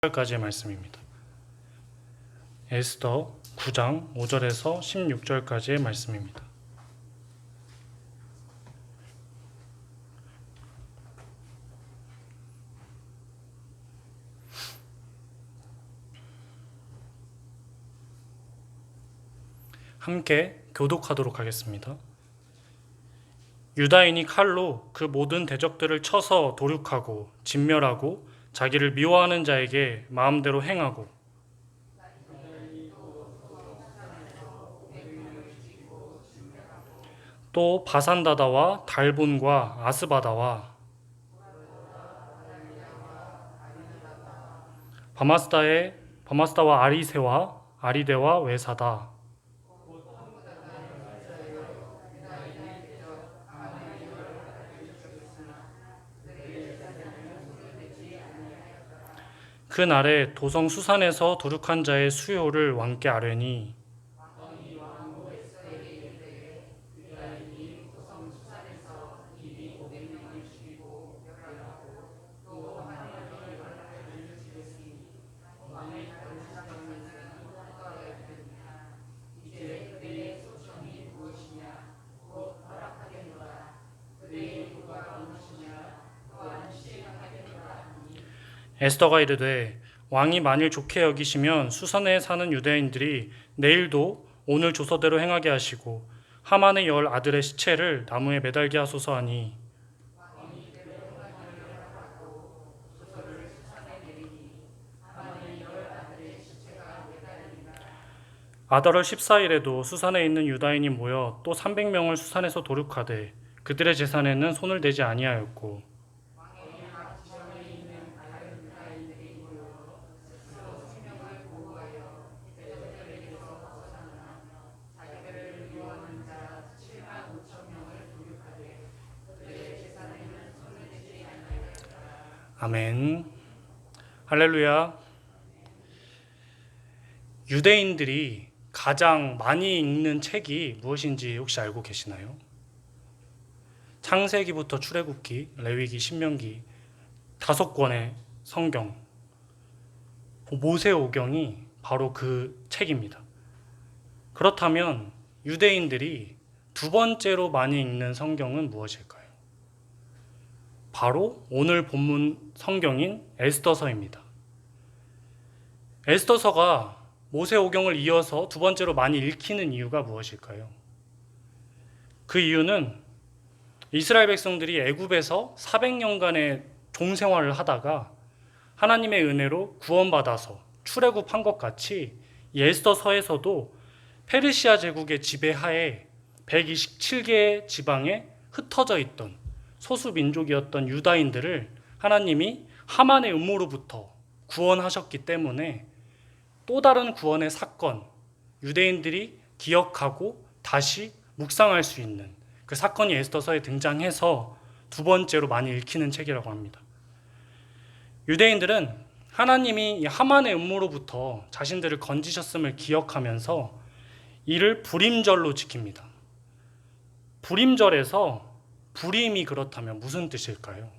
16절까지의 말씀입니다. 에스더 9장 5절에서 16절까지의 말씀입니다. 함께 교독하도록 하겠습니다. 유다인이 칼로 그 모든 대적들을 쳐서 도륙하고 진멸하고 자기를 미워하는 자에게 마음대로 행하고 또 바산다다와 달본과 아스바다와 바마스다와 아리세와 아리데와 외사다. 그 날에 도성 수산에서 도륙한 자의 수요를 왕께 아뢰니 에스더가 이르되 왕이 만일 좋게 여기시면 수산에 사는 유대인들이 내일도 오늘 조서대로 행하게 하시고 하만의 10 아들의 시체를 나무에 매달게 하소서 하니 아달월 14일에도 수산에 있는 유다인이 모여 또 300명을 수산에서 도륙하되 그들의 재산에는 손을 대지 아니하였고 아멘. 할렐루야. 유대인들이 가장 많이 읽는 책이 무엇인지 혹시 알고 계시나요? 창세기부터 출애굽기, 레위기, 신명기 5권의 성경, 모세오경이 바로 그 책입니다. 그렇다면 유대인들이 두 번째로 많이 읽는 성경은 무엇일까요? 바로 오늘 본문 성경인 에스더서입니다. 에스더서가 모세오경을 이어서 두 번째로 많이 읽히는 이유가 무엇일까요? 그 이유는 이스라엘 백성들이 애굽에서 400년간의 종생활을 하다가 하나님의 은혜로 구원받아서 출애굽한 것 같이 에스더서에서도 페르시아 제국의 지배하에 127개의 지방에 흩어져 있던 소수 민족이었던 유다인들을 하나님이 하만의 음모로부터 구원하셨기 때문에 또 다른 구원의 사건, 유대인들이 기억하고 다시 묵상할 수 있는 그 사건이 에스더서에 등장해서 두 번째로 많이 읽히는 책이라고 합니다. 유대인들은 하나님이 이 하만의 음모로부터 자신들을 건지셨음을 기억하면서 이를 불임절로 지킵니다. 불임절에서 불임이 그렇다면 무슨 뜻일까요?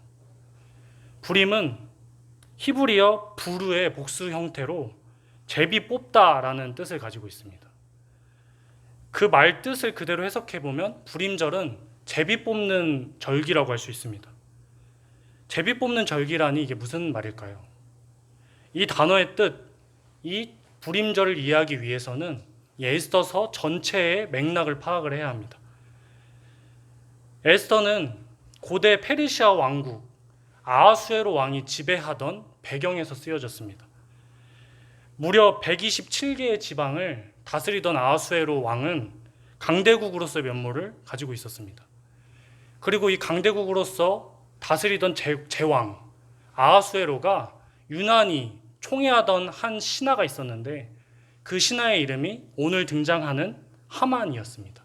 불임은 히브리어 부르의 복수 형태로 제비 뽑다라는 뜻을 가지고 있습니다. 그 말 뜻을 그대로 해석해보면 불임절은 제비 뽑는 절기라고 할 수 있습니다. 제비 뽑는 절기라니 이게 무슨 말일까요? 이 단어의 뜻, 이 불임절을 이해하기 위해서는 에스더서 전체의 맥락을 파악을 해야 합니다. 에스더는 고대 페르시아 왕국 아하수에로 왕이 지배하던 배경에서 쓰여졌습니다. 무려 127개의 지방을 다스리던 아하수에로 왕은 강대국으로서의 면모를 가지고 있었습니다. 그리고 이 강대국으로서 다스리던 제왕 아하수에로가 유난히 총애하던 한 신하가 있었는데 그 신하의 이름이 오늘 등장하는 하만이었습니다.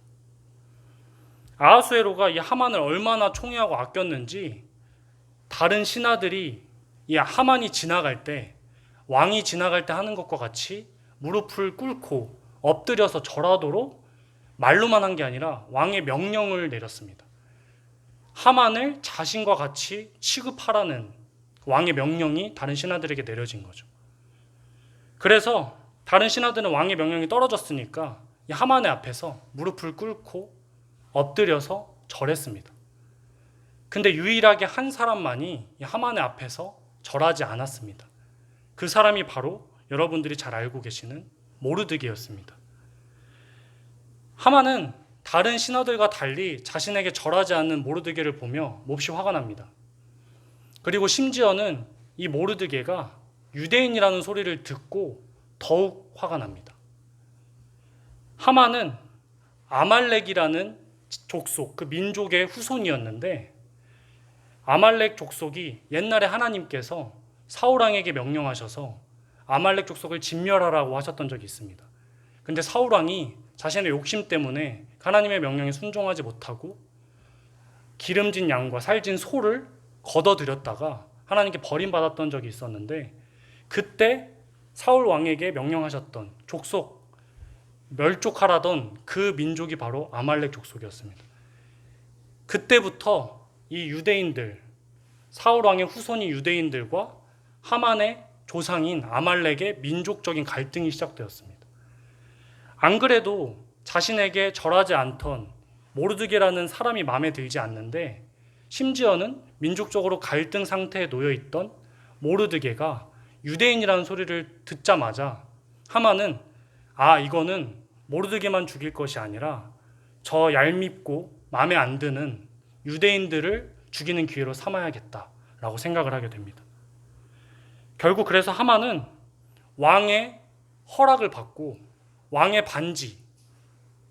아하수에로가 이 하만을 얼마나 총애하고 아꼈는지 다른 신하들이 이 하만이 지나갈 때, 왕이 지나갈 때 하는 것과 같이 무릎을 꿇고 엎드려서 절하도록 말로만 한 게 아니라 왕의 명령을 내렸습니다. 하만을 자신과 같이 취급하라는 왕의 명령이 다른 신하들에게 내려진 거죠. 그래서 다른 신하들은 왕의 명령이 떨어졌으니까 이 하만의 앞에서 무릎을 꿇고 엎드려서 절했습니다. 근데 유일하게 한 사람만이 이 하만의 앞에서 절하지 않았습니다. 그 사람이 바로 여러분들이 잘 알고 계시는 모르드게였습니다. 하만은 다른 신하들과 달리 자신에게 절하지 않는 모르드게를 보며 몹시 화가 납니다. 그리고 심지어는 이 모르드게가 유대인이라는 소리를 듣고 더욱 화가 납니다. 하만은 아말렉이라는 족속, 그 민족의 후손이었는데 아말렉 족속이 옛날에 하나님께서 사울 왕에게 명령하셔서 아말렉 족속을 진멸하라고 하셨던 적이 있습니다. 근데 사울 왕이 자신의 욕심 때문에 하나님의 명령에 순종하지 못하고 기름진 양과 살진 소를 걷어들였다가 하나님께 버림받았던 적이 있었는데, 그때 사울 왕에게 명령하셨던 족속 멸족하라던 그 민족이 바로 아말렉 족속이었습니다. 그때부터 이 유대인들, 사울 왕의 후손인 유대인들과 하만의 조상인 아말렉의 민족적인 갈등이 시작되었습니다. 안 그래도 자신에게 절하지 않던 모르드게라는 사람이 마음에 들지 않는데, 심지어는 민족적으로 갈등 상태에 놓여 있던 모르드게가 유대인이라는 소리를 듣자마자 하만은 이거는 모르드게만 죽일 것이 아니라 저 얄밉고 마음에 안 드는 유대인들을 죽이는 기회로 삼아야겠다라고 생각을 하게 됩니다. 결국 그래서 하만은 왕의 허락을 받고 왕의 반지,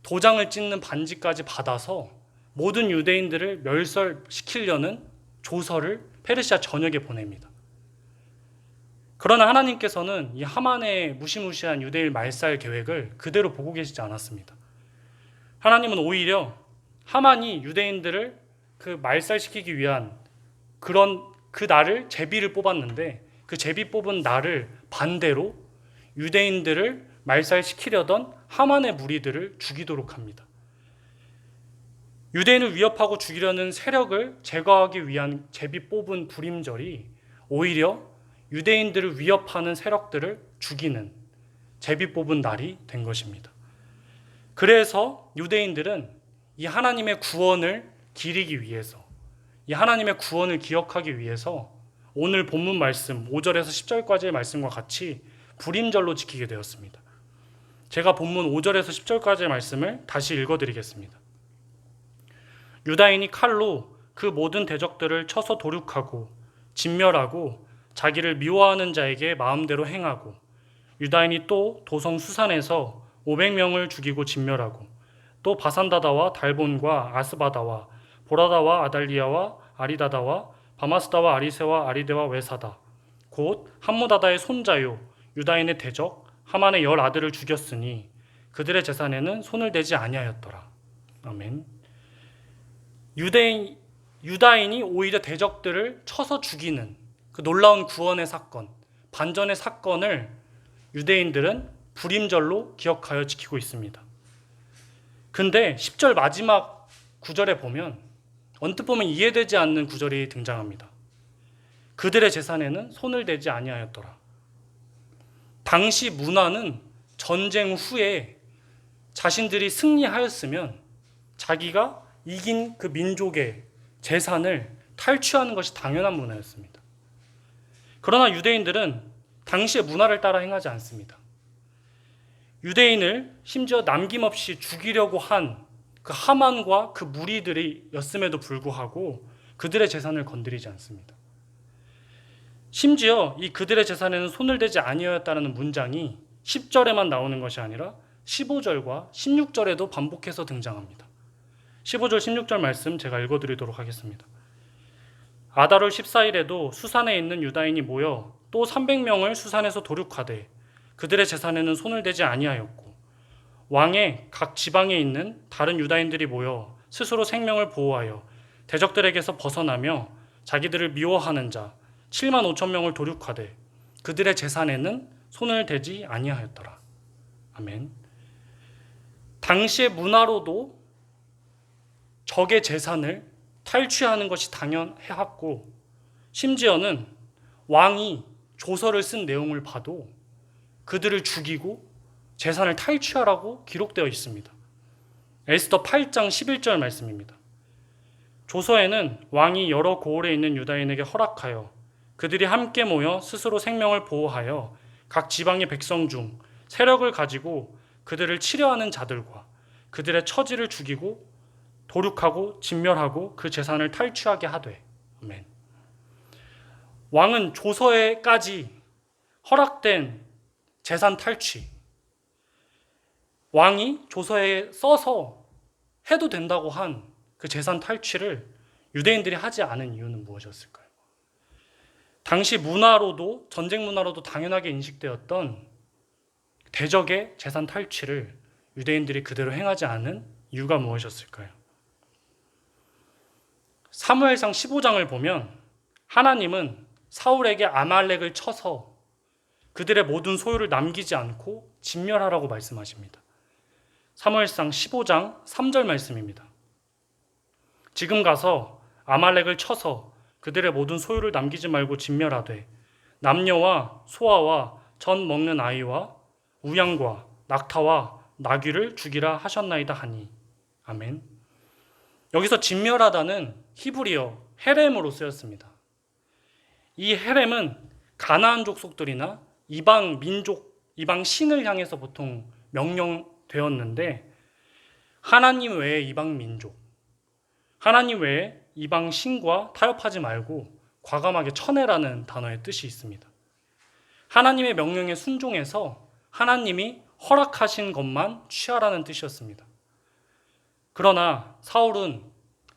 도장을 찍는 반지까지 받아서 모든 유대인들을 멸살시키려는 조서를 페르시아 전역에 보냅니다. 그러나 하나님께서는 이 하만의 무시무시한 유대인 말살 계획을 그대로 보고 계시지 않았습니다. 하나님은 오히려 하만이 유대인들을 말살시키기 위한 그 날을 제비를 뽑았는데, 그 제비 뽑은 날을 반대로 유대인들을 말살시키려던 하만의 무리들을 죽이도록 합니다. 유대인을 위협하고 죽이려는 세력을 제거하기 위한 제비 뽑은 불임절이 오히려 유대인들을 위협하는 세력들을 죽이는 제비 뽑은 날이 된 것입니다. 그래서 유대인들은 이 하나님의 구원을 기리기 위해서, 이 하나님의 구원을 기억하기 위해서 오늘 본문 말씀 5절에서 10절까지의 말씀과 같이 불임절로 지키게 되었습니다. 제가 본문 5절에서 10절까지의 말씀을 다시 읽어드리겠습니다. 유다인이 칼로 그 모든 대적들을 쳐서 도륙하고 진멸하고 자기를 미워하는 자에게 마음대로 행하고, 유다인이 또 도성 수산에서 500명을 죽이고 진멸하고, 또 바산다다와 달본과 아스바다와 보라다와 아달리아와 아리다다와 바마스다와 아리세와 아리데와 외사다 곧 함무다다의 손자요 유다인의 대적 하만의 10아들을 죽였으니 그들의 재산에는 손을 대지 아니하였더라. 아멘. 유다인이 오히려 대적들을 쳐서 죽이는 그 놀라운 구원의 사건, 반전의 사건을 유대인들은 불임절로 기억하여 지키고 있습니다. 근데 10절 마지막 구절에 보면 언뜻 보면 이해되지 않는 구절이 등장합니다. 그들의 재산에는 손을 대지 아니하였더라. 당시 문화는 전쟁 후에 자신들이 승리하였으면 자기가 이긴 그 민족의 재산을 탈취하는 것이 당연한 문화였습니다. 그러나 유대인들은 당시의 문화를 따라 행하지 않습니다. 유대인을 심지어 남김없이 죽이려고 한 그 하만과 그 무리들이었음에도 불구하고 그들의 재산을 건드리지 않습니다. 심지어 이 그들의 재산에는 손을 대지 아니하였다는 문장이 10절에만 나오는 것이 아니라 15절과 16절에도 반복해서 등장합니다. 15절 16절 말씀 제가 읽어드리도록 하겠습니다. 아달월 14일에도 수산에 있는 유다인이 모여 또 300명을 수산에서 도륙하되 그들의 재산에는 손을 대지 아니하였고, 왕의 각 지방에 있는 다른 유다인들이 모여 스스로 생명을 보호하여 대적들에게서 벗어나며 자기들을 미워하는 자 7만 5천 명을 도륙하되 그들의 재산에는 손을 대지 아니하였더라. 아멘. 당시의 문화로도 적의 재산을 탈취하는 것이 당연해왔고, 심지어는 왕이 조서를 쓴 내용을 봐도 그들을 죽이고 재산을 탈취하라고 기록되어 있습니다. 에스더 8장 11절 말씀입니다. 조서에는 왕이 여러 고을에 있는 유다인에게 허락하여 그들이 함께 모여 스스로 생명을 보호하여 각 지방의 백성 중 세력을 가지고 그들을 치려하는 자들과 그들의 처지를 죽이고 도륙하고 진멸하고 그 재산을 탈취하게 하되. 아멘. 왕은 조서에까지 허락된 재산 탈취, 왕이 조서에 써서 해도 된다고 한 그 재산 탈취를 유대인들이 하지 않은 이유는 무엇이었을까요? 당시 문화로도, 전쟁 문화로도 당연하게 인식되었던 대적의 재산 탈취를 유대인들이 그대로 행하지 않은 이유가 무엇이었을까요? 사무엘상 15장을 보면 하나님은 사울에게 아말렉을 쳐서 그들의 모든 소유를 남기지 않고 진멸하라고 말씀하십니다. 사무엘상 15장 3절 말씀입니다. 지금 가서 아말렉을 쳐서 그들의 모든 소유를 남기지 말고 진멸하되 남녀와 소아와 전 먹는 아이와 우양과 낙타와 나귀를 죽이라 하셨나이다 하니. 아멘. 여기서 진멸하다는 히브리어 헤렘으로 쓰였습니다. 이 헤렘은 가나안 족속들이나 이방 민족, 이방 신을 향해서 보통 명령되었는데, 하나님 외의 이방 민족, 하나님 외에 이방 신과 타협하지 말고 과감하게 쳐내라는 단어의 뜻이 있습니다. 하나님의 명령에 순종해서 하나님이 허락하신 것만 취하라는 뜻이었습니다. 그러나 사울은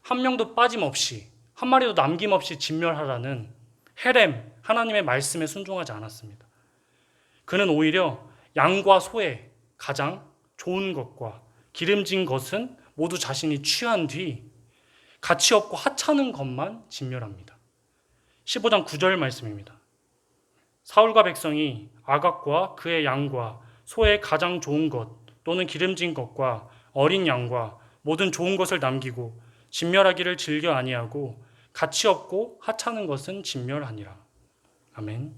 한 명도 빠짐없이, 한 마리도 남김없이 진멸하라는 헤렘, 하나님의 말씀에 순종하지 않았습니다. 그는 오히려 양과 소의 가장 좋은 것과 기름진 것은 모두 자신이 취한 뒤 가치 없고 하찮은 것만 진멸합니다. 15장 9절 말씀입니다. 사울과 백성이 아각과 그의 양과 소의 가장 좋은 것 또는 기름진 것과 어린 양과 모든 좋은 것을 남기고 진멸하기를 즐겨 아니하고 가치 없고 하찮은 것은 진멸하니라. 아멘.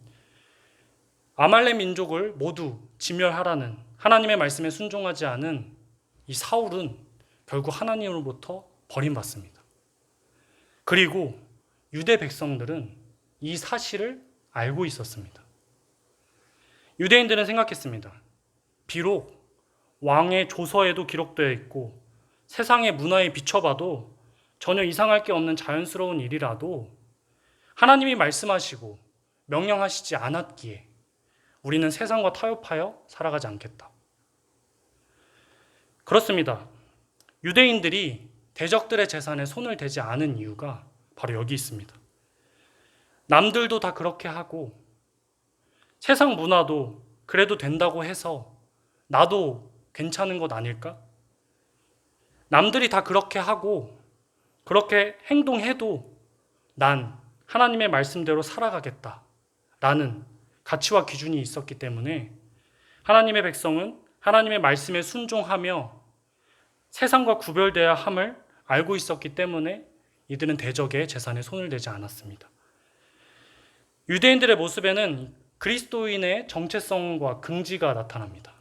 아말렉 민족을 모두 진멸하라는 하나님의 말씀에 순종하지 않은 이 사울은 결국 하나님으로부터 버림받습니다. 그리고 유대 백성들은 이 사실을 알고 있었습니다. 유대인들은 생각했습니다. 비록 왕의 조서에도 기록되어 있고 세상의 문화에 비춰봐도 전혀 이상할 게 없는 자연스러운 일이라도 하나님이 말씀하시고 명령하시지 않았기에 우리는 세상과 타협하여 살아가지 않겠다. 그렇습니다. 유대인들이 대적들의 재산에 손을 대지 않은 이유가 바로 여기 있습니다. 남들도 다 그렇게 하고 세상 문화도 그래도 된다고 해서 나도 괜찮은 것 아닐까? 남들이 다 그렇게 하고 그렇게 행동해도 난 하나님의 말씀대로 살아가겠다라는 가치와 기준이 있었기 때문에 하나님의 백성은 하나님의 말씀에 순종하며 세상과 구별되어야 함을 알고 있었기 때문에 이들은 대적의 재산에 손을 대지 않았습니다. 유대인들의 모습에는 그리스도인의 정체성과 긍지가 나타납니다.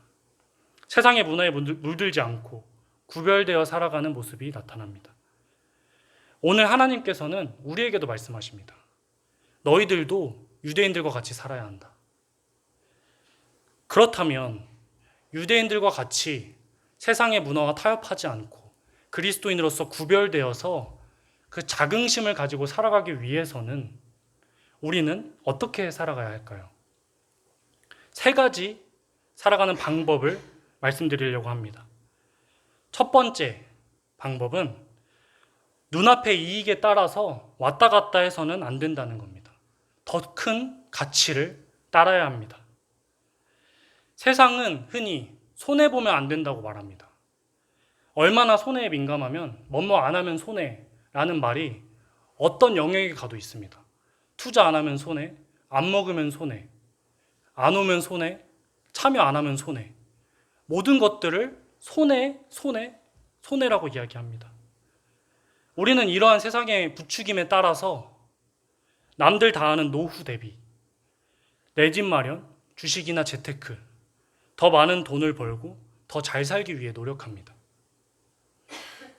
세상의 문화에 물들지 않고 구별되어 살아가는 모습이 나타납니다. 오늘 하나님께서는 우리에게도 말씀하십니다. 너희들도 유대인들과 같이 살아야 한다. 그렇다면 유대인들과 같이 세상의 문화와 타협하지 않고 그리스도인으로서 구별되어서 그 자긍심을 가지고 살아가기 위해서는 우리는 어떻게 살아가야 할까요? 3가지 살아가는 방법을 말씀드리려고 합니다. 첫 번째 방법은 눈앞의 이익에 따라서 왔다 갔다 해서는 안 된다는 겁니다. 더 큰 가치를 따라야 합니다. 세상은 흔히 손해보면 안 된다고 말합니다. 얼마나 손해에 민감하면 뭐뭐 안 하면 손해라는 말이 어떤 영역에 가도 있습니다. 투자 안 하면 손해, 안 먹으면 손해, 안 오면 손해, 참여 안 하면 손해. 모든 것들을 손해라고 이야기합니다. 우리는 이러한 세상의 부추김에 따라서 남들 다 하는 노후 대비, 내 집 마련, 주식이나 재테크, 더 많은 돈을 벌고 더 잘 살기 위해 노력합니다.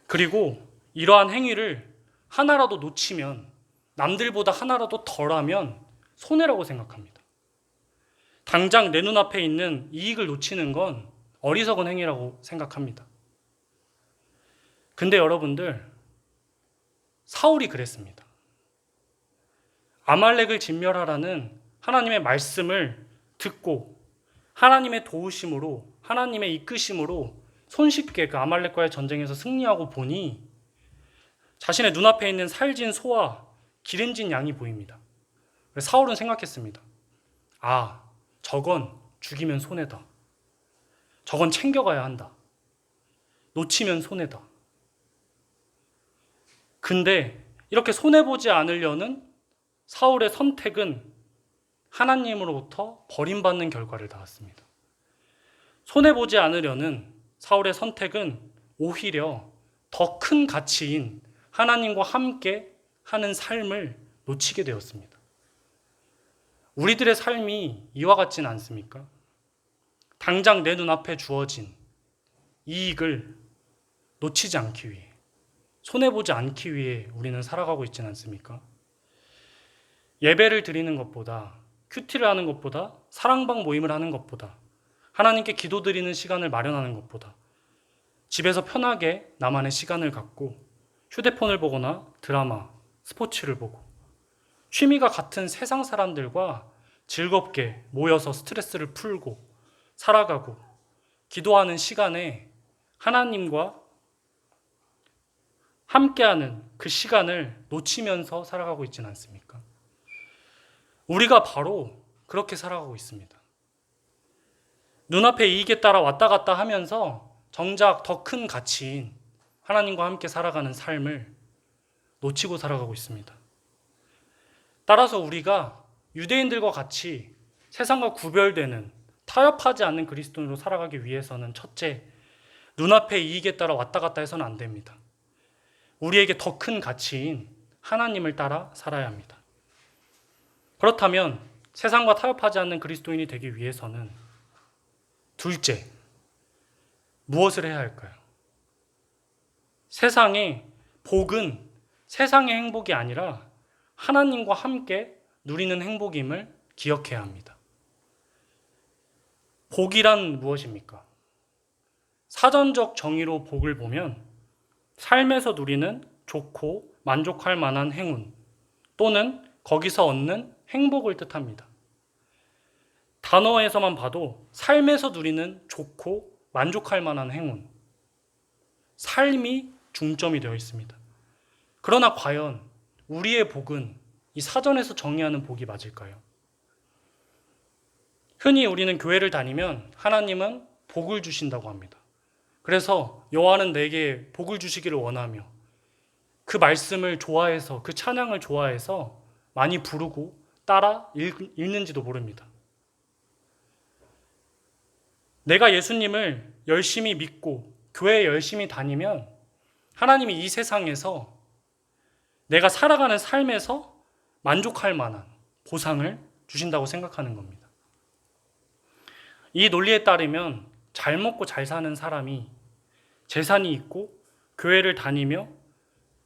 그리고 이러한 행위를 하나라도 놓치면, 남들보다 하나라도 덜하면 손해라고 생각합니다. 당장 내 눈앞에 있는 이익을 놓치는 건 어리석은 행위라고 생각합니다. 근데 여러분들, 사울이 그랬습니다. 아말렉을 진멸하라는 하나님의 말씀을 듣고 하나님의 도우심으로, 하나님의 이끄심으로 손쉽게 그 아말렉과의 전쟁에서 승리하고 보니 자신의 눈앞에 있는 살진 소와 기름진 양이 보입니다. 사울은 생각했습니다. 아, 저건 죽이면 손해다. 저건 챙겨가야 한다. 놓치면 손해다. 근데 이렇게 손해보지 않으려는 사울의 선택은 하나님으로부터 버림받는 결과를 낳았습니다. 손해보지 않으려는 사울의 선택은 오히려 더 큰 가치인 하나님과 함께 하는 삶을 놓치게 되었습니다. 우리들의 삶이 이와 같지는 않습니까? 당장 내 눈앞에 주어진 이익을 놓치지 않기 위해, 손해보지 않기 위해 우리는 살아가고 있지는 않습니까? 예배를 드리는 것보다, 큐티를 하는 것보다, 사랑방 모임을 하는 것보다, 하나님께 기도드리는 시간을 마련하는 것보다 집에서 편하게 나만의 시간을 갖고 휴대폰을 보거나 드라마, 스포츠를 보고 취미가 같은 세상 사람들과 즐겁게 모여서 스트레스를 풀고 살아가고 기도하는 시간에 하나님과 함께하는 그 시간을 놓치면서 살아가고 있지는 않습니까? 우리가 바로 그렇게 살아가고 있습니다. 눈앞에 이익에 따라 왔다 갔다 하면서 정작 더 큰 가치인 하나님과 함께 살아가는 삶을 놓치고 살아가고 있습니다. 따라서 우리가 유대인들과 같이 세상과 구별되는, 타협하지 않는 그리스도인으로 살아가기 위해서는 첫째, 눈앞에 이익에 따라 왔다 갔다 해서는 안 됩니다. 우리에게 더 큰 가치인 하나님을 따라 살아야 합니다. 그렇다면 세상과 타협하지 않는 그리스도인이 되기 위해서는 둘째, 무엇을 해야 할까요? 세상의 복은 세상의 행복이 아니라 하나님과 함께 누리는 행복임을 기억해야 합니다. 복이란 무엇입니까? 사전적 정의로 복을 보면 삶에서 누리는 좋고 만족할 만한 행운 또는 거기서 얻는 행복을 뜻합니다. 단어에서만 봐도 삶에서 누리는 좋고 만족할 만한 행운, 삶이 중점이 되어 있습니다. 그러나 과연 우리의 복은 이 사전에서 정의하는 복이 맞을까요? 흔히 우리는 교회를 다니면 하나님은 복을 주신다고 합니다. 그래서 여호와는 내게 복을 주시기를 원하며 그 말씀을 좋아해서, 그 찬양을 좋아해서 많이 부르고 따라 읽는지도 모릅니다. 내가 예수님을 열심히 믿고 교회에 열심히 다니면 하나님이 이 세상에서 내가 살아가는 삶에서 만족할 만한 보상을 주신다고 생각하는 겁니다. 이 논리에 따르면 잘 먹고 잘 사는 사람이 재산이 있고 교회를 다니며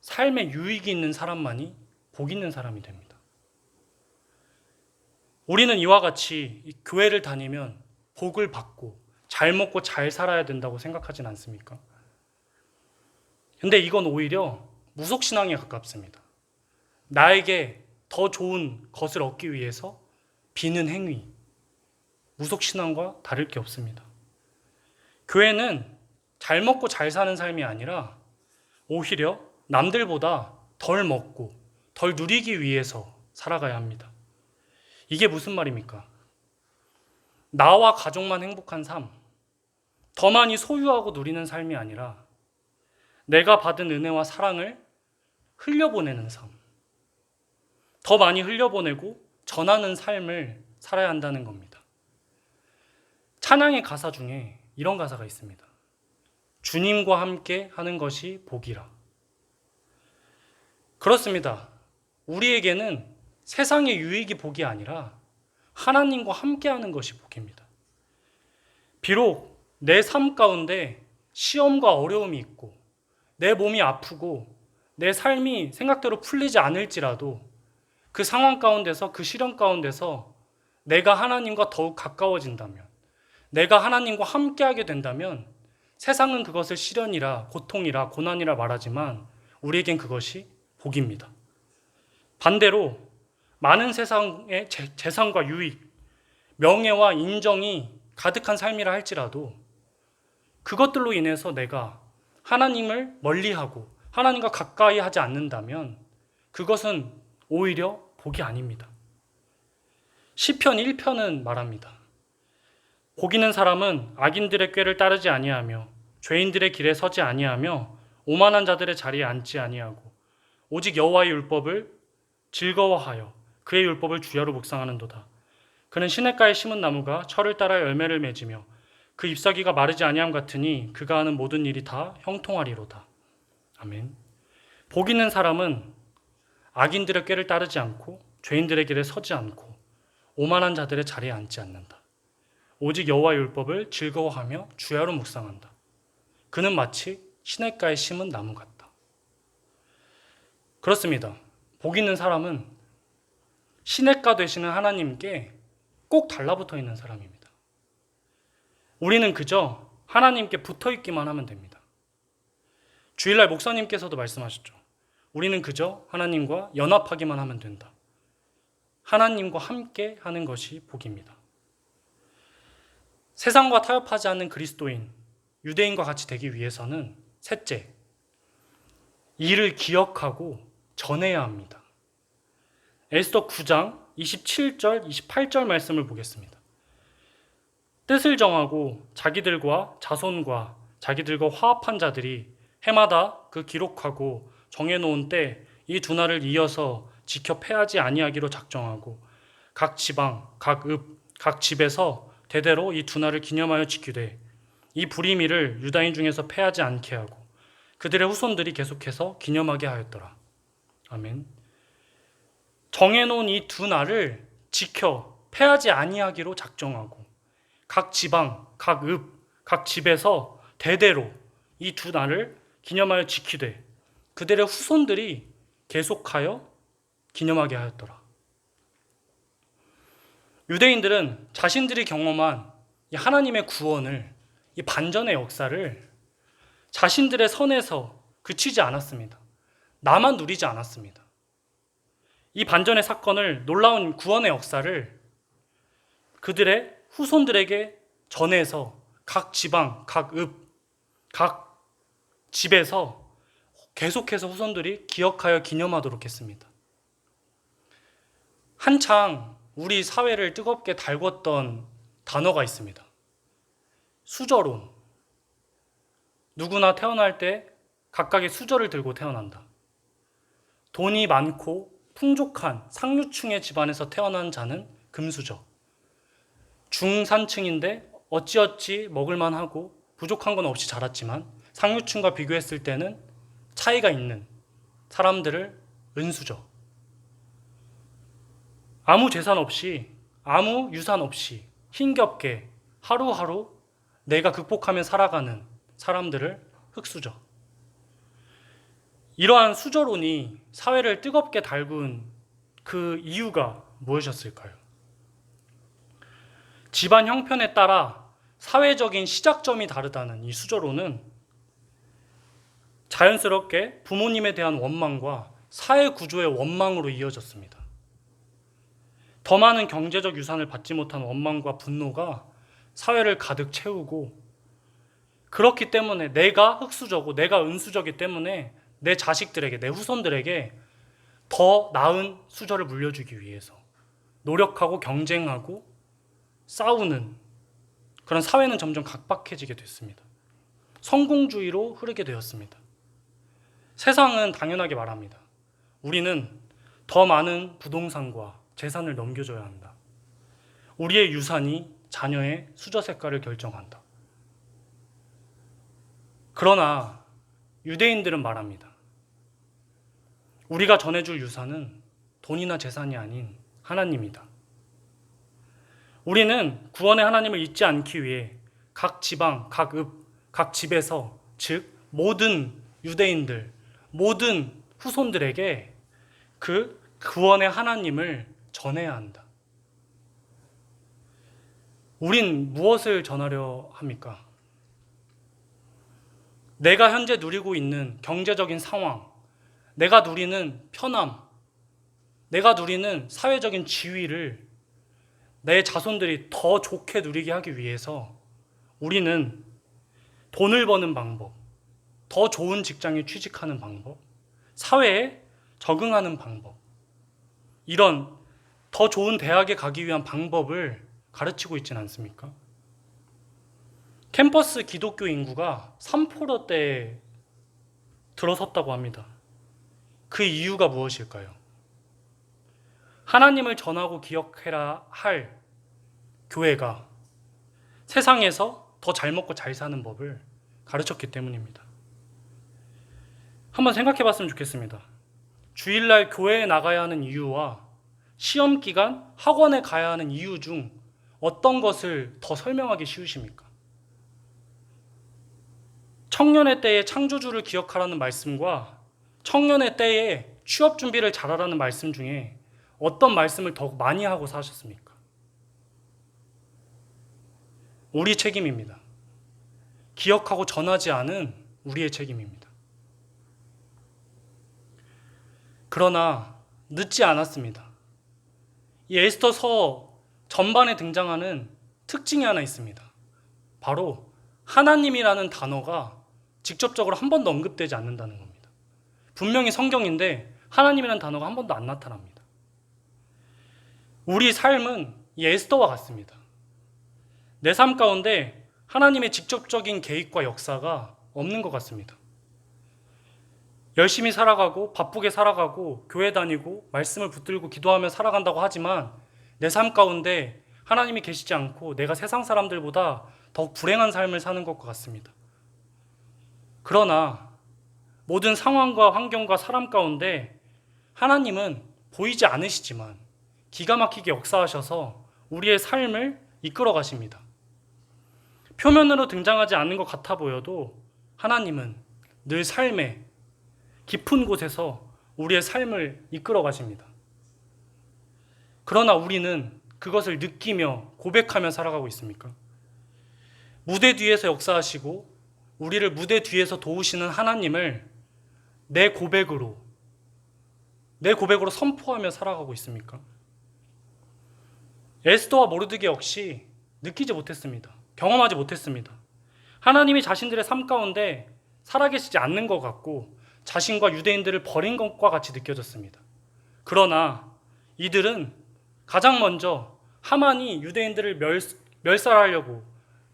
삶에 유익이 있는 사람만이 복 있는 사람이 됩니다. 우리는 이와 같이 교회를 다니면 복을 받고 잘 먹고 잘 살아야 된다고 생각하진 않습니까? 근데 이건 오히려 무속신앙에 가깝습니다. 나에게 더 좋은 것을 얻기 위해서 비는 행위, 무속신앙과 다를 게 없습니다. 교회는 잘 먹고 잘 사는 삶이 아니라 오히려 남들보다 덜 먹고 덜 누리기 위해서 살아가야 합니다. 이게 무슨 말입니까? 나와 가족만 행복한 삶, 더 많이 소유하고 누리는 삶이 아니라 내가 받은 은혜와 사랑을 흘려보내는 삶, 더 많이 흘려보내고 전하는 삶을 살아야 한다는 겁니다. 찬양의 가사 중에 이런 가사가 있습니다. 주님과 함께 하는 것이 복이라. 그렇습니다. 우리에게는 세상의 유익이 복이 아니라 하나님과 함께 하는 것이 복입니다. 비록 내 삶 가운데 시험과 어려움이 있고 내 몸이 아프고 내 삶이 생각대로 풀리지 않을지라도 그 상황 가운데서, 그 시련 가운데서 내가 하나님과 더욱 가까워진다면, 내가 하나님과 함께하게 된다면 세상은 그것을 시련이라, 고통이라, 고난이라 말하지만 우리에겐 그것이 복입니다. 반대로 많은 세상의 재산과 유익, 명예와 인정이 가득한 삶이라 할지라도 그것들로 인해서 내가 하나님을 멀리하고 하나님과 가까이 하지 않는다면 그것은 오히려 복이 아닙니다. 시편 1편은 말합니다. 복 있는 사람은 악인들의 꾀를 따르지 아니하며 죄인들의 길에 서지 아니하며 오만한 자들의 자리에 앉지 아니하고 오직 여호와의 율법을 즐거워하여 그의 율법을 주야로 묵상하는도다. 그는 시냇가에 심은 나무가 철을 따라 열매를 맺으며 그 잎사귀가 마르지 아니함 같으니 그가 하는 모든 일이 다 형통하리로다. 아멘. 복 있는 사람은 악인들의 꾀를 따르지 않고 죄인들의 길에 서지 않고 오만한 자들의 자리에 앉지 않는다. 오직 여호와의 율법을 즐거워하며 주야로 묵상한다. 그는 마치 시냇가에 심은 나무 같다. 그렇습니다. 복 있는 사람은 시냇가 되시는 하나님께 꼭 달라붙어 있는 사람입니다. 우리는 그저 하나님께 붙어 있기만 하면 됩니다. 주일날 목사님께서도 말씀하셨죠. 우리는 그저 하나님과 연합하기만 하면 된다. 하나님과 함께 하는 것이 복입니다. 세상과 타협하지 않는 그리스도인, 유대인과 같이 되기 위해서는 셋째, 이를 기억하고 전해야 합니다. 에스더 9장 27절, 28절 말씀을 보겠습니다. 뜻을 정하고 자기들과 자손과 자기들과 화합한 자들이 해마다 그 기록하고 정해놓은 때 이 두 날을 이어서 지켜 패하지 아니하기로 작정하고 각 지방, 각 읍, 각 집에서 대대로 이 두 날을 기념하여 지키되 이 불임이를 유다인 중에서 패하지 않게 하고 그들의 후손들이 계속해서 기념하게 하였더라. 아멘. 정해놓은 이 두 날을 지켜 패하지 아니하기로 작정하고 각 지방, 각 읍, 각 집에서 대대로 이 두 날을 기념하여 지키되 그들의 후손들이 계속하여 기념하게 하였더라. 유대인들은 자신들이 경험한 이 하나님의 구원을, 이 반전의 역사를 자신들의 선에서 그치지 않았습니다. 나만 누리지 않았습니다. 이 반전의 사건을, 놀라운 구원의 역사를 그들의 후손들에게 전해서 각 지방, 각 읍, 각 집에서 계속해서 후손들이 기억하여 기념하도록 했습니다. 한창 우리 사회를 뜨겁게 달궜던 단어가 있습니다. 수저론. 누구나 태어날 때 각각의 수저를 들고 태어난다. 돈이 많고 풍족한 상류층의 집안에서 태어난 자는 금수저. 중산층인데 어찌어찌 먹을만 하고 부족한 건 없이 자랐지만 상류층과 비교했을 때는 차이가 있는 사람들을 은수저. 아무 재산 없이, 아무 유산 없이 힘겹게 하루하루 내가 극복하며 살아가는 사람들을 흙수저. 이러한 수저론이 사회를 뜨겁게 달군 그 이유가 무엇이었을까요? 집안 형편에 따라 사회적인 시작점이 다르다는 이 수저론은 자연스럽게 부모님에 대한 원망과 사회 구조의 원망으로 이어졌습니다. 더 많은 경제적 유산을 받지 못한 원망과 분노가 사회를 가득 채우고, 그렇기 때문에 내가 흙수저고 내가 은수저기 때문에 내 자식들에게, 내 후손들에게 더 나은 수저를 물려주기 위해서 노력하고 경쟁하고 싸우는 그런 사회는 점점 각박해지게 됐습니다. 성공주의로 흐르게 되었습니다. 세상은 당연하게 말합니다. 우리는 더 많은 부동산과 재산을 넘겨줘야 한다. 우리의 유산이 자녀의 수저 색깔을 결정한다. 그러나 유대인들은 말합니다. 우리가 전해줄 유산은 돈이나 재산이 아닌 하나님이다. 우리는 구원의 하나님을 잊지 않기 위해 각 지방, 각 읍, 각 집에서, 즉 모든 유대인들, 모든 후손들에게 그 구원의 하나님을 전해야 한다. 우린 무엇을 전하려 합니까? 내가 현재 누리고 있는 경제적인 상황, 내가 누리는 편함, 내가 누리는 사회적인 지위를 내 자손들이 더 좋게 누리게 하기 위해서 우리는 돈을 버는 방법, 더 좋은 직장에 취직하는 방법, 사회에 적응하는 방법, 이런 더 좋은 대학에 가기 위한 방법을 가르치고 있지는 않습니까? 캠퍼스 기독교 인구가 3%대에 들어섰다고 합니다. 그 이유가 무엇일까요? 하나님을 전하고 기억해라 할 교회가 세상에서 더 잘 먹고 잘 사는 법을 가르쳤기 때문입니다. 한번 생각해 봤으면 좋겠습니다. 주일날 교회에 나가야 하는 이유와 시험 기간 학원에 가야 하는 이유 중 어떤 것을 더 설명하기 쉬우십니까? 청년의 때에 창조주를 기억하라는 말씀과 청년의 때에 취업 준비를 잘하라는 말씀 중에 어떤 말씀을 더 많이 하고 사셨습니까? 우리 책임입니다. 기억하고 전하지 않은 우리의 책임입니다. 그러나 늦지 않았습니다. 이 에스더서 전반에 등장하는 특징이 하나 있습니다. 바로 하나님이라는 단어가 직접적으로 한 번도 언급되지 않는다는 겁니다. 분명히 성경인데 하나님이라는 단어가 한 번도 안 나타납니다. 우리 삶은 이 에스더와 같습니다. 내 삶 가운데 하나님의 직접적인 개입과 역사가 없는 것 같습니다. 열심히 살아가고 바쁘게 살아가고 교회 다니고 말씀을 붙들고 기도하며 살아간다고 하지만 내 삶 가운데 하나님이 계시지 않고 내가 세상 사람들보다 더욱 불행한 삶을 사는 것과 같습니다. 그러나 모든 상황과 환경과 사람 가운데 하나님은 보이지 않으시지만 기가 막히게 역사하셔서 우리의 삶을 이끌어 가십니다. 표면으로 등장하지 않는 것 같아 보여도 하나님은 늘 삶의 깊은 곳에서 우리의 삶을 이끌어 가십니다. 그러나 우리는 그것을 느끼며 고백하며 살아가고 있습니까? 무대 뒤에서 역사하시고 우리를 무대 뒤에서 도우시는 하나님을 내 고백으로 선포하며 살아가고 있습니까? 에스더와 모르드게 역시 느끼지 못했습니다. 경험하지 못했습니다. 하나님이 자신들의 삶 가운데 살아계시지 않는 것 같고 자신과 유대인들을 버린 것과 같이 느껴졌습니다. 그러나 이들은 가장 먼저 하만이 유대인들을 멸살하려고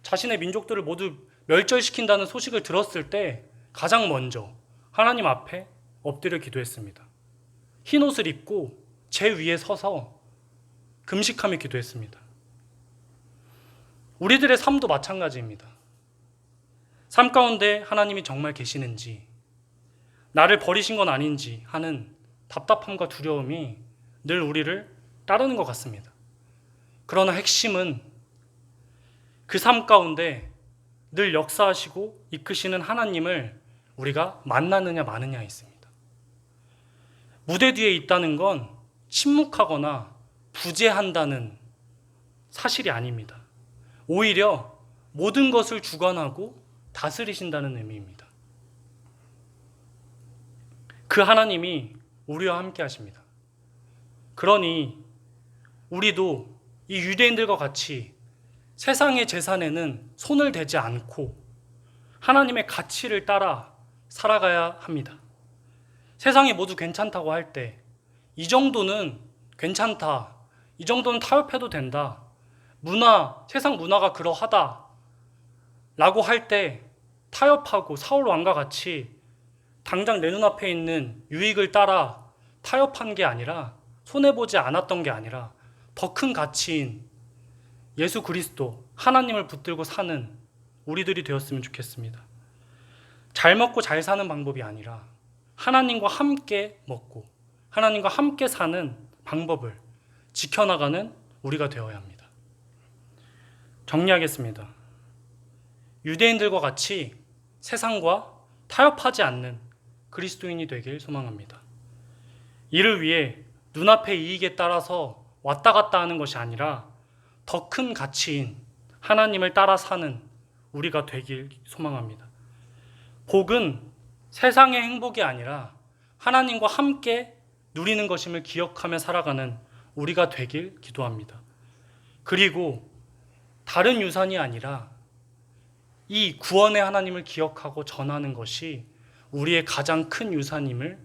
자신의 민족들을 모두 멸절시킨다는 소식을 들었을 때 가장 먼저 하나님 앞에 엎드려 기도했습니다. 흰 옷을 입고 제 위에 서서 금식하며 기도했습니다. 우리들의 삶도 마찬가지입니다. 삶 가운데 하나님이 정말 계시는지, 나를 버리신 건 아닌지 하는 답답함과 두려움이 늘 우리를 따르는 것 같습니다. 그러나 핵심은 그 삶 가운데 늘 역사하시고 이끄시는 하나님을 우리가 만나느냐 마느냐에 있습니다. 무대 뒤에 있다는 건 침묵하거나 부재한다는 사실이 아닙니다. 오히려 모든 것을 주관하고 다스리신다는 의미입니다. 그 하나님이 우리와 함께 하십니다. 그러니 우리도 이 유대인들과 같이 세상의 재산에는 손을 대지 않고 하나님의 가치를 따라 살아가야 합니다. 세상이 모두 괜찮다고 할 때 이 정도는 괜찮다, 이 정도는 타협해도 된다, 세상 문화가 그러하다 라고 할 때 타협하고 사울 왕과 같이 당장 내 눈앞에 있는 유익을 따라 타협한 게 아니라, 손해보지 않았던 게 아니라 더 큰 가치인 예수 그리스도, 하나님을 붙들고 사는 우리들이 되었으면 좋겠습니다. 잘 먹고 잘 사는 방법이 아니라 하나님과 함께 먹고 하나님과 함께 사는 방법을 지켜나가는 우리가 되어야 합니다. 정리하겠습니다. 유대인들과 같이 세상과 타협하지 않는 그리스도인이 되길 소망합니다. 이를 위해 눈앞의 이익에 따라서 왔다 갔다 하는 것이 아니라 더 큰 가치인 하나님을 따라 사는 우리가 되길 소망합니다. 복은 세상의 행복이 아니라 하나님과 함께 누리는 것임을 기억하며 살아가는 우리가 되길 기도합니다. 그리고 다른 유산이 아니라 이 구원의 하나님을 기억하고 전하는 것이 우리의 가장 큰 유산임을,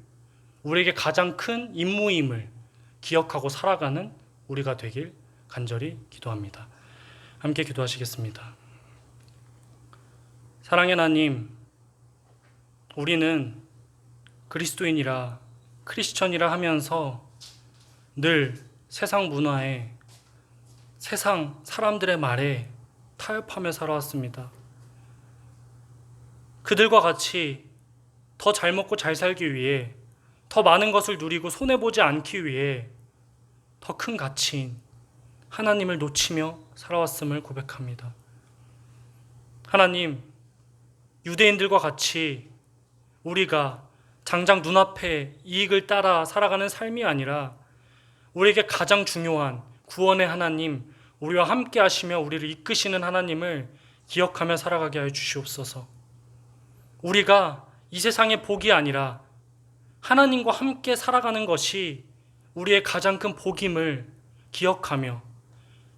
우리에게 가장 큰 임무임을 기억하고 살아가는 우리가 되길 간절히 기도합니다. 함께 기도하시겠습니다. 사랑의 하나님, 우리는 그리스도인이라 크리스천이라 하면서 늘 세상 문화에, 세상 사람들의 말에 타협하며 살아왔습니다. 그들과 같이 더 잘 먹고 잘 살기 위해, 더 많은 것을 누리고 손해보지 않기 위해 더 큰 가치인 하나님을 놓치며 살아왔음을 고백합니다. 하나님, 유대인들과 같이 우리가 당장 눈앞에 이익을 따라 살아가는 삶이 아니라 우리에게 가장 중요한 구원의 하나님, 우리와 함께 하시며 우리를 이끄시는 하나님을 기억하며 살아가게 하여 주시옵소서. 우리가 이 세상의 복이 아니라 하나님과 함께 살아가는 것이 우리의 가장 큰 복임을 기억하며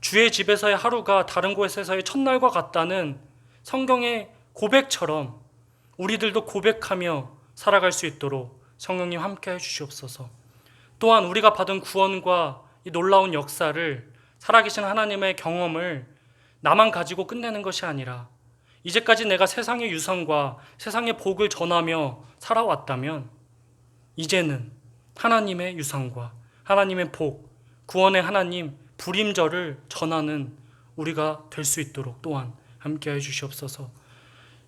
주의 집에서의 하루가 다른 곳에서의 첫날과 같다는 성경의 고백처럼 우리들도 고백하며 살아갈 수 있도록 성령님 함께 해주시옵소서. 또한 우리가 받은 구원과 이 놀라운 역사를, 살아계신 하나님의 경험을 나만 가지고 끝내는 것이 아니라 이제까지 내가 세상의 유산과 세상의 복을 전하며 살아왔다면 이제는 하나님의 유산과 하나님의 복, 구원의 하나님, 불임절을 전하는 우리가 될 수 있도록 또한 함께해 주시옵소서.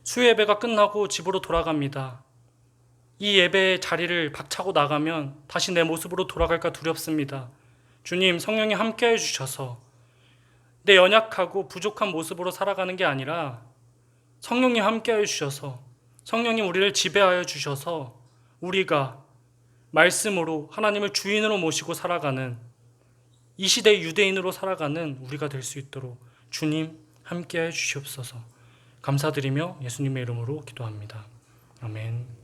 수요 예배가 끝나고 집으로 돌아갑니다. 이 예배의 자리를 박차고 나가면 다시 내 모습으로 돌아갈까 두렵습니다. 주님, 성령이 함께해 주셔서 내 연약하고 부족한 모습으로 살아가는 게 아니라 성령님 함께해 주셔서, 성령님 우리를 지배하여 주셔서 우리가 말씀으로 하나님을 주인으로 모시고 살아가는, 이 시대의 유대인으로 살아가는 우리가 될 수 있도록 주님 함께해 주시옵소서. 감사드리며 예수님의 이름으로 기도합니다. 아멘.